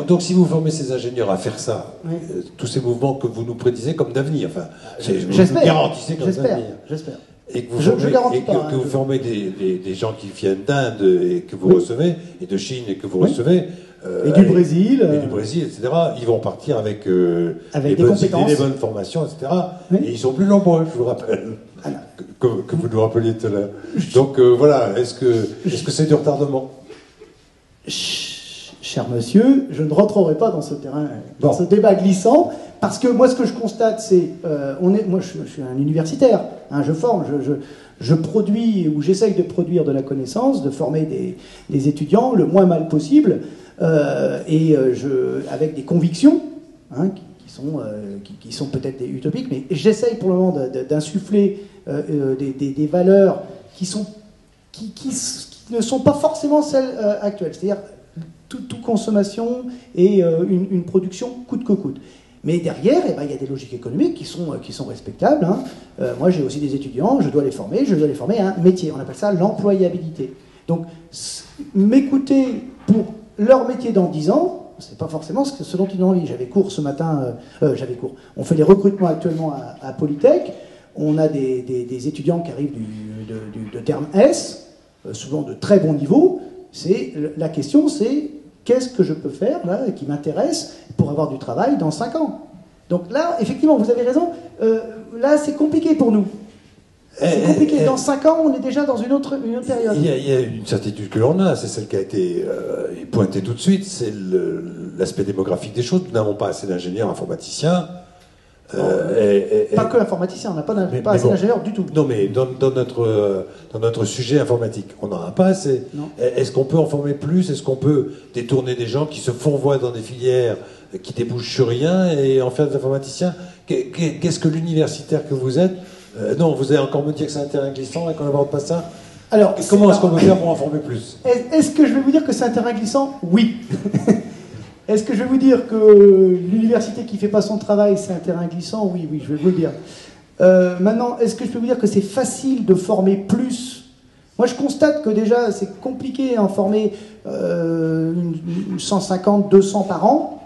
Donc, si vous formez ces ingénieurs à faire ça, Oui. tous ces mouvements que vous nous prédisez comme d'avenir, enfin, vous J'espère. garantissez comme J'espère. d'avenir. J'espère. Et que vous Je formez, garantis et que, pas, hein, que vous je- formez des gens qui viennent d'Inde et que vous Oui. recevez, et de Chine et que vous Oui. recevez. Et du Brésil. Et du Brésil, etc. Ils vont partir avec, Avec les des bonnes compétences. idées, les bonnes formations, etc. Oui. Et ils sont plus nombreux, je vous rappelle. Alors. Que vous nous rappeliez tout à l'heure. Donc voilà, est-ce que c'est du retardement? Cher monsieur, je ne rentrerai pas dans ce terrain, dans Bon. ce débat glissant, parce que moi, ce que je constate, c'est, moi, je suis un universitaire, hein, je forme, je produis ou j'essaye de produire de la connaissance, de former des étudiants le moins mal possible, avec des convictions, hein, qui sont peut-être utopiques, mais j'essaye pour le moment d'insuffler des valeurs qui ne sont pas forcément celles actuelles. C'est-à-dire toute consommation et une production coûte que coûte. Mais derrière, il y a des logiques économiques qui sont respectables. Hein. Moi, j'ai aussi des étudiants, je dois les former à un métier. On appelle ça l'employabilité. Donc, m'écouter pour leur métier dans 10 ans, c'est pas forcément ce dont ils ont envie. J'avais cours ce matin, on fait les recrutements actuellement à Polytech. On a des étudiants qui arrivent de terme S, souvent de très bon niveau. La question, c'est qu'est-ce que je peux faire là, qui m'intéresse pour avoir du travail dans 5 ans. Donc là, effectivement, vous avez raison, là c'est compliqué pour nous. C'est compliqué. Dans 5 ans, on est déjà dans une autre période. Il y a une certitude que l'on a, c'est celle qui a été pointée tout de suite, c'est l'aspect démographique des choses. Nous n'avons pas assez d'ingénieurs informaticiens. Pas que informaticiens, on n'a pas assez d'ingénieurs du tout. Non, mais dans notre sujet informatique, on n'en a pas assez. Non. Est-ce qu'on peut en former plus? Est-ce qu'on peut détourner des gens qui se fourvoient dans des filières qui débouchent sur rien et en faire des informaticiens? Qu'est-ce que l'universitaire que vous êtes? Non, vous allez encore me dire que c'est un terrain glissant et qu'on n'aborde pas ça? Alors, comment est-ce qu'on peut faire pour en former plus? Est-ce que je vais vous dire que c'est un terrain glissant? Oui. Est-ce que je vais vous dire que l'université qui ne fait pas son travail, c'est un terrain glissant? Oui, je vais vous le dire. Maintenant, est-ce que je peux vous dire que c'est facile de former plus? Moi, je constate que déjà, c'est compliqué en former 150, 200 par an.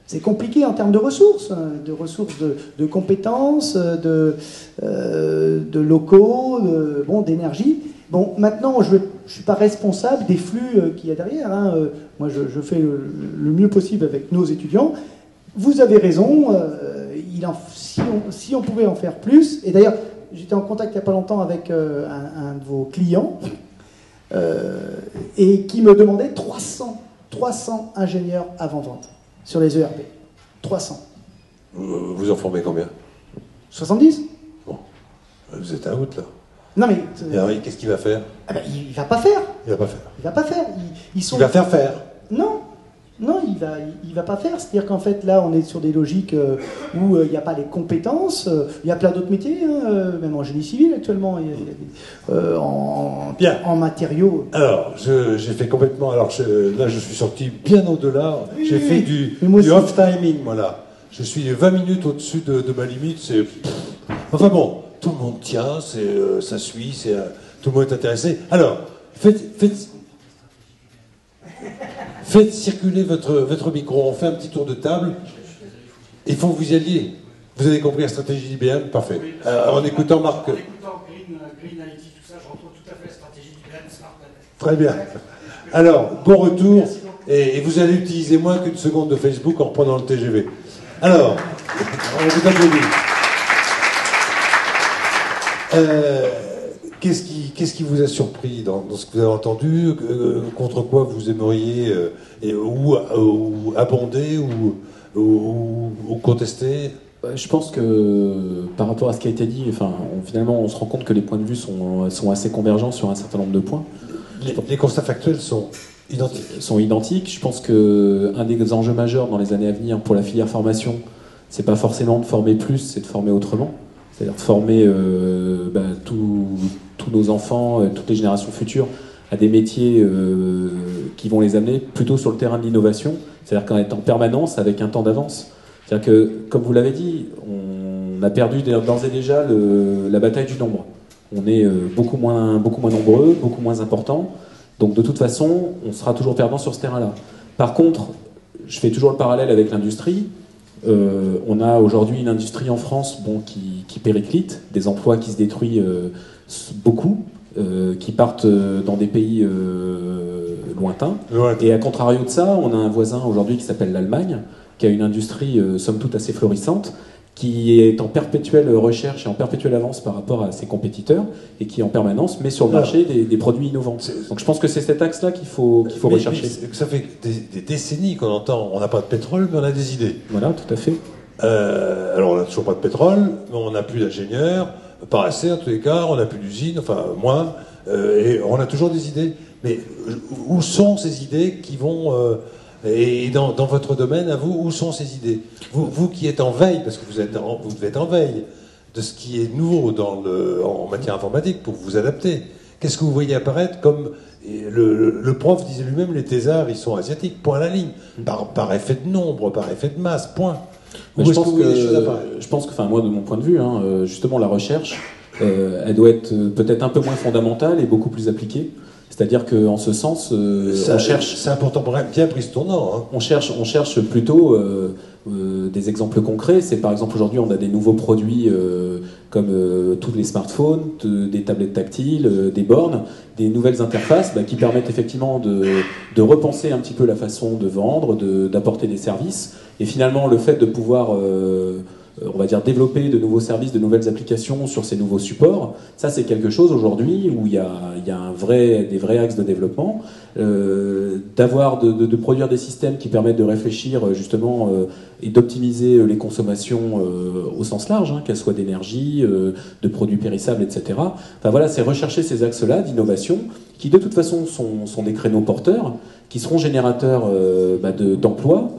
C'est compliqué en termes de ressources, de compétences, de locaux, d'énergie. Bon, maintenant, je ne suis pas responsable des flux qu'il y a derrière. Hein. Moi, je fais le mieux possible avec nos étudiants. Vous avez raison, si on pouvait en faire plus, et d'ailleurs, j'étais en contact il n'y a pas longtemps avec un de vos clients, et qui me demandait 300 ingénieurs avant-vente sur les ERP. 300. Vous en formez combien? 70? Bon, vous êtes out là. Non mais... Et alors, qu'est-ce qu'il va faire? Il va pas faire. Il va pas faire. Il va pas faire. Il va faire. Non, il va pas faire. C'est-à-dire qu'en fait, là, on est sur des logiques où il n'y a pas les compétences. Il y a plein d'autres métiers, hein, même en génie civil actuellement, en matériaux. Alors, j'ai fait complètement... Alors, là, je suis sorti bien au-delà. Oui, j'ai fait du off-timing, voilà. Je suis 20 minutes au-dessus de ma limite. Enfin bon, tout le monde tient, ça suit, tout le monde est intéressé. Alors, faites circuler votre micro, on fait un petit tour de table. Il faut que vous y alliez. Vous avez compris la stratégie d'IBM? Parfait. En écoutant Marc. En écoutant Green Analytics, tout ça, je retrouve tout à fait la stratégie d'IBM Smart Planet. Très bien. Alors, bon retour. Et vous allez utiliser moins qu'une seconde de Facebook en reprenant le TGV. Alors, on vous applaudit. Qu'est-ce qui vous a surpris dans ce que vous avez entendu? Contre quoi vous aimeriez ou abonder ou contester? Je pense que par rapport à ce qui a été dit, finalement, on se rend compte que les points de vue sont assez convergents sur un certain nombre de points. Les constats factuels sont identiques. Je pense qu'un des enjeux majeurs dans les années à venir pour la filière formation, c'est pas forcément de former plus, c'est de former autrement. C'est-à-dire de former tous nos enfants, toutes les générations futures, à des métiers qui vont les amener plutôt sur le terrain de l'innovation, c'est-à-dire qu'en étant en permanence avec un temps d'avance. C'est-à-dire que, comme vous l'avez dit, on a perdu d'ores et déjà la bataille du nombre. On est beaucoup moins nombreux, beaucoup moins importants, donc de toute façon, on sera toujours perdant sur ce terrain-là. Par contre, je fais toujours le parallèle avec l'industrie. On a aujourd'hui une industrie en France qui périclite, des emplois qui se détruisent beaucoup, qui partent dans des pays lointains. Ouais. Et à contrario de ça, on a un voisin aujourd'hui qui s'appelle l'Allemagne, qui a une industrie somme toute assez florissante, qui est en perpétuelle recherche et en perpétuelle avance par rapport à ses compétiteurs et qui en permanence met sur le marché des produits innovants. Donc je pense que c'est cet axe-là qu'il faut rechercher. Mais ça fait des décennies qu'on entend, on n'a pas de pétrole, mais on a des idées. Voilà, tout à fait. Alors on n'a toujours pas de pétrole, mais on n'a plus d'ingénieurs, pas assez en tous les cas, on n'a plus d'usines, enfin moins, et on a toujours des idées. Mais où sont ces idées qui vont... et dans votre domaine, à vous, où sont ces idées? Vous qui êtes en veille, parce que vous devez être en veille de ce qui est nouveau en matière informatique pour vous adapter. Qu'est-ce que vous voyez apparaître comme... Le prof disait lui-même, les thésards, ils sont asiatiques, point à la ligne. Par effet de nombre, par effet de masse, point. Je pense que, moi, de mon point de vue, justement, la recherche, elle doit être peut-être un peu moins fondamentale et beaucoup plus appliquée. C'est-à-dire qu'en ce sens, on cherche... C'est important, bien pris ce tournant. Hein. On cherche plutôt des exemples concrets. C'est par exemple aujourd'hui, on a des nouveaux produits comme tous les smartphones, des tablettes tactiles, des bornes, des nouvelles interfaces qui permettent effectivement de repenser un petit peu la façon de vendre, d'apporter des services. Et finalement, le fait de pouvoir... on va dire développer de nouveaux services, de nouvelles applications sur ces nouveaux supports, ça c'est quelque chose aujourd'hui où il y a des vrais axes de développement, de produire des systèmes qui permettent de réfléchir justement et d'optimiser les consommations au sens large, qu'elles soient d'énergie, de produits périssables, etc. Enfin voilà, c'est rechercher ces axes-là d'innovation qui de toute façon sont des créneaux porteurs, qui seront générateurs d'emplois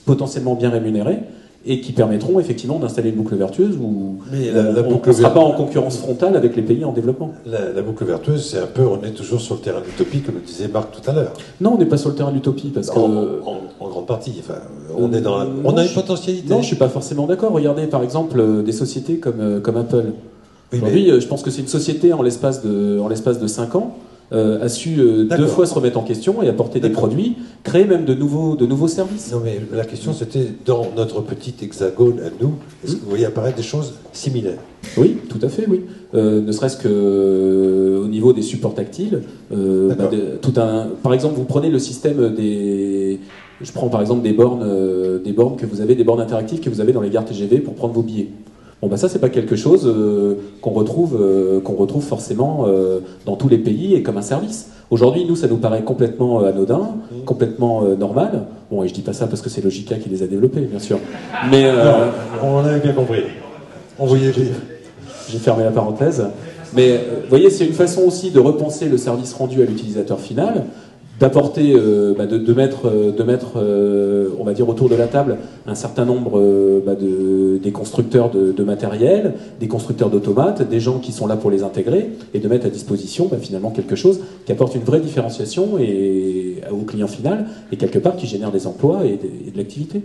potentiellement bien rémunérés et qui permettront effectivement d'installer une boucle vertueuse où on ne sera pas en concurrence frontale avec les pays en développement. La boucle vertueuse, c'est un peu, on est toujours sur le terrain de l'utopie, comme le disait Marc tout à l'heure. Non, on n'est pas sur le terrain de l'utopie parce que... En grande partie, enfin, on a une potentialité. Non, je ne suis pas forcément d'accord. Regardez par exemple des sociétés comme Apple. Oui, aujourd'hui, je pense que c'est une société en l'espace de 5 ans a su 2 fois se remettre en question et apporter des produits, créer même de nouveaux services. Non, mais la question c'était, dans notre petit hexagone à nous, est-ce que vous voyez apparaître des choses similaires? Oui, tout à fait, oui. Ne serait-ce qu'au niveau des supports tactiles. Par exemple, vous prenez le système des... Je prends par exemple des bornes que vous avez, des bornes interactives que vous avez dans les gares TGV pour prendre vos billets. Bon, ça, c'est pas quelque chose qu'on retrouve forcément dans tous les pays et comme un service. Aujourd'hui, nous, ça nous paraît complètement anodin, complètement normal. Bon, et je dis pas ça parce que c'est Logica qui les a développés, bien sûr. Mais on avait bien compris. On voyait. J'ai fermé la parenthèse. Mais vous voyez, c'est une façon aussi de repenser le service rendu à l'utilisateur final, d'apporter, de mettre, on va dire, autour de la table un certain nombre des constructeurs de matériel, des constructeurs d'automates, des gens qui sont là pour les intégrer, et de mettre à disposition finalement quelque chose qui apporte une vraie différenciation au client final, et quelque part qui génère des emplois et de l'activité.